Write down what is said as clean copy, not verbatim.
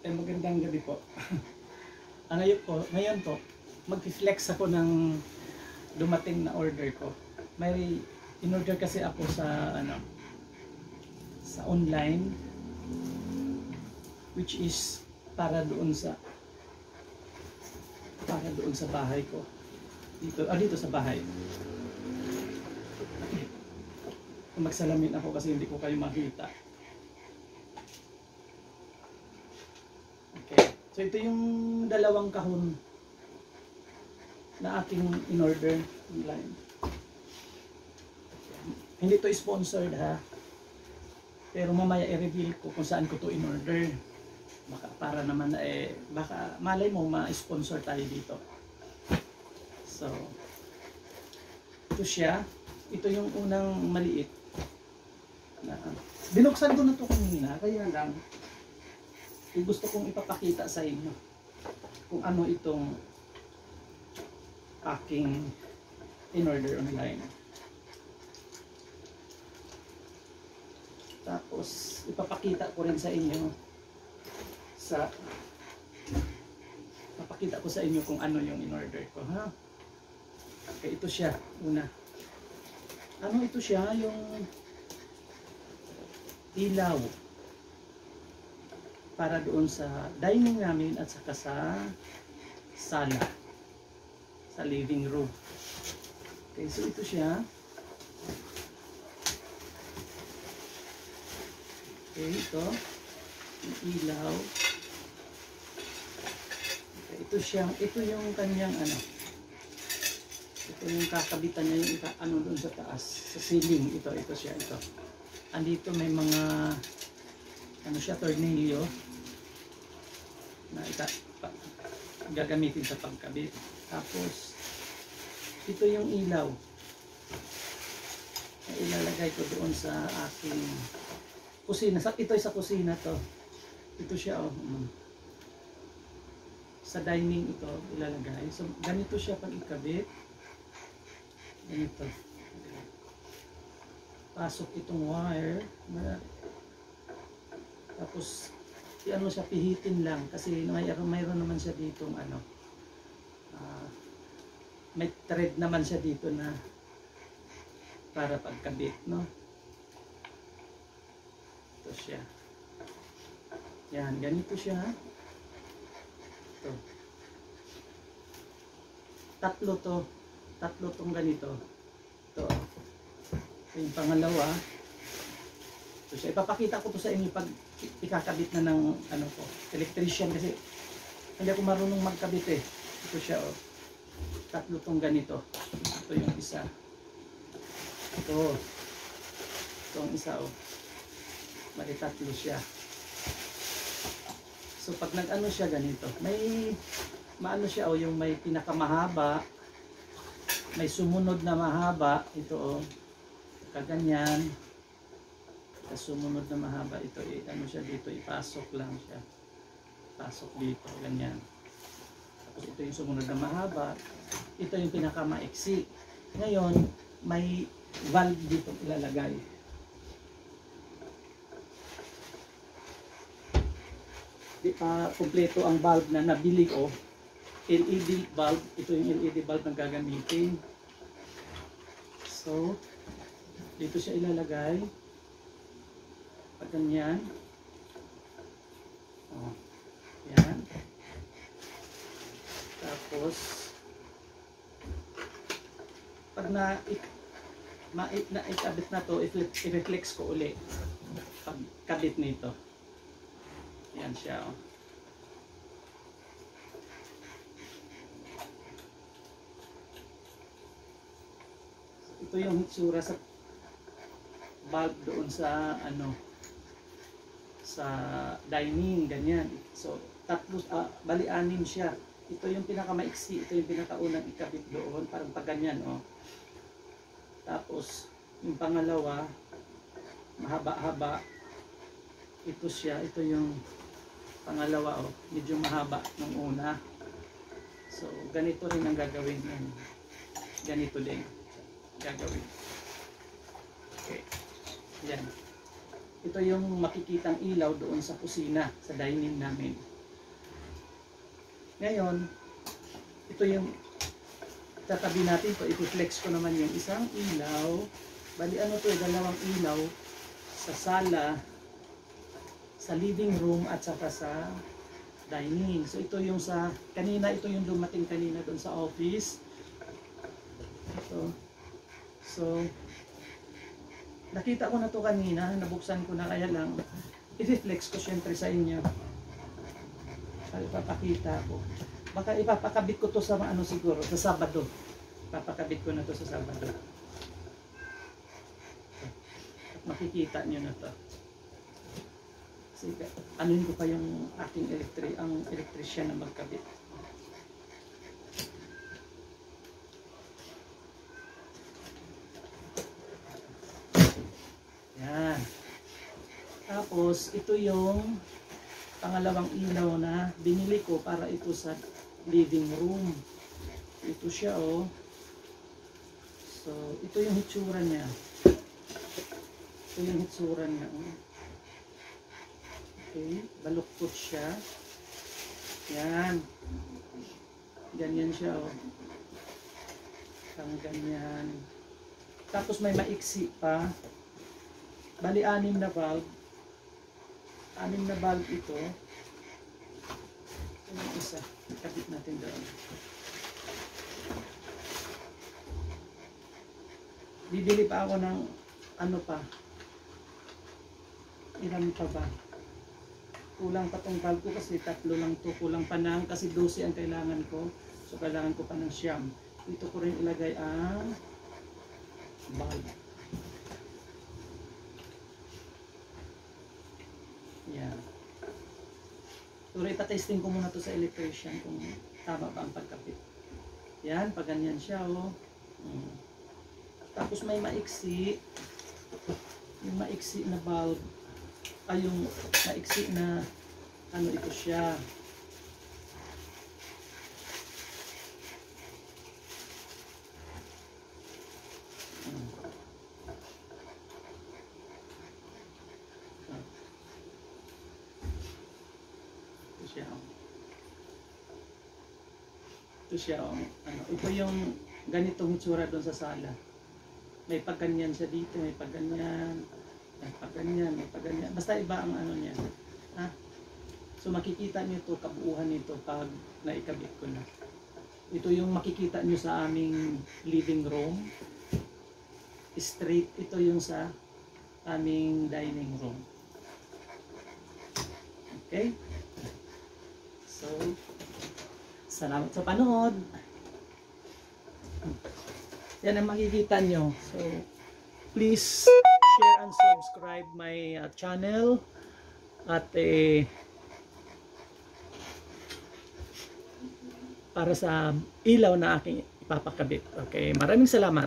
Magandang gabi po. Ngayon po, mag-flex ako ng dumating na order ko. May in-order kasi ako sa sa online, which is para doon sa bahay ko. Dito sa bahay. Magsalamin ako kasi hindi ko kayo makita. So ito yung dalawang kahon na aking in-order online. Hindi to sponsored ha. Pero mamaya i-reveal ko kung saan ko to in-order. Baka para naman baka malay mo ma-sponsor tayo dito. So ito siya. Ito yung unang maliit. Binuksan ko na to kanina, kaya lang gusto kong ipapakita sa inyo kung ano itong aking in-order online. Tapos ipapakita ko rin sa inyo kung ano yung in-order ko, ha? Okay, ito siya una. Ano ito siya? Yung ilaw para doon sa dining namin at saka sa sala, sa living room. Okay, so ito siya. Okay, ito yung ilaw. Okay, ito yung kanyang ito yung kakabitan niya, yung doon sa taas, sa ceiling. Ito siya, ito. Andito may mga tornilyo na gagamitin sa pagkabit. Tapos ito yung ilaw na ilalagay ko doon sa aking kusina. Ito sa kusina to. Ito siya sa dining ito ilalagay. So ganito siya pag ikabit. Ganito. Pasok itong wire tapos siya, pihitin lang kasi mayroon naman siya dito may thread naman siya dito na para pagkabit, no? Ito siya. Yan, ganito siya. Ito. Tatlo tong ganito. Ito. Yung pangalawa. So, siya, ipapakita ko to sa inyo pag ikakabit na ng electrician kasi hindi ako marunong magkabit eh. Ito siya tatlo tong ganito. Ito yung isa. Itong isa Bali tatlo siya. So pag nag-ano siya ganito, may siya yung may pinakamahaba, may sumunod na mahaba, ito kaganyan. Sumunod na mahaba ito, siya dito, ipasok lang siya. Pasok dito, ganyan. Tapos ito yung sumunod na mahaba, ito yung pinakamaiksi. Ngayon, may valve dito ilalagay. Di pa kumpleto ang bulb na nabili ko. LED bulb, ito yung LED bulb na gagamitin. So, dito siya ilalagay. Ganyan. Yan. Tapos pag ikabit na to, i-reflex ko uli pag kabit nito. Yan siya. Ito yung hitsura sa bulb doon sa sa dining, ganyan. So bali anim siya. Ito yung pinakamaiksi, ito yung pinakaunang ikabit doon, parang pag ganyan Tapos yung pangalawa mahaba-haba. Ito siya, ito yung pangalawa medyo mahaba ng una. So ganito rin ang gagawin yan. Ganito din gagawin. Okay. Yan. Ito yung makikitang ilaw doon sa kusina, sa dining namin. Ngayon, ito yung tatabi natin to. I-flex ko naman yung isang ilaw. Bali ano to, dalawang ilaw sa sala, sa living room at saka sa dining. So ito yung sa kanina, ito yung dumating kanina doon sa office. Ito. So nakita ko na to kanina, nabuksan ko na, kaya lang i-flex ko syempre sa inyo. Ipapakita ko. Baka ipapakabit ko to sa ano siguro, sa Sabado. Ipapakabit ko na to sa Sabado. At makikita nyo na to. Sige, anuin ko pa yung aking electrician na magkabit. Yan. Tapos, ito yung pangalawang ilaw na binili ko para ito sa living room. Ito siya, oh. So, ito yung hitsura niya. Ito yung hitsura niya, oh. Okay, baluktot siya. Yan. Ganyan siya, oh. Ang ganyan. Tapos may maiksi pa. Bali, 6 na valve. 6 na valve ito. Ito yung isa. Ikabit natin doon. Bibili pa ako ng ano pa. Ilan pa ba? Kulang pa tong valve ko kasi 3 lang to. Kulang pa ng kasi 12 ang kailangan ko. So kailangan ko pa ng siyam. Dito ko rin ilagay ang valve. Yan. So ipa-testing ko muna to sa electrician kung tama ba ang pagkapit. Yan, pag ganyan siya, oh. Tapos may maiksi. Yung maiksi na valve. Ay, yung maiksi na ano ito siya. Ito siya, oh. Ano, ito yung ganitong itsura doon sa sala. May pagganyan siya dito, may pagganyan, may pagganyan, may pagganyan. Basta iba ang ano niya. Ha? So makikita niyo ito, kabuuhan nito pag naikabit ko na. Ito yung makikita niyo sa aming living room. Straight, ito yung sa aming dining room. Okay? So, salamat sa panood. Yan ang makikita nyo. So, please share and subscribe my channel. At para sa ilaw na aking ipapakabit. Okay, maraming salamat.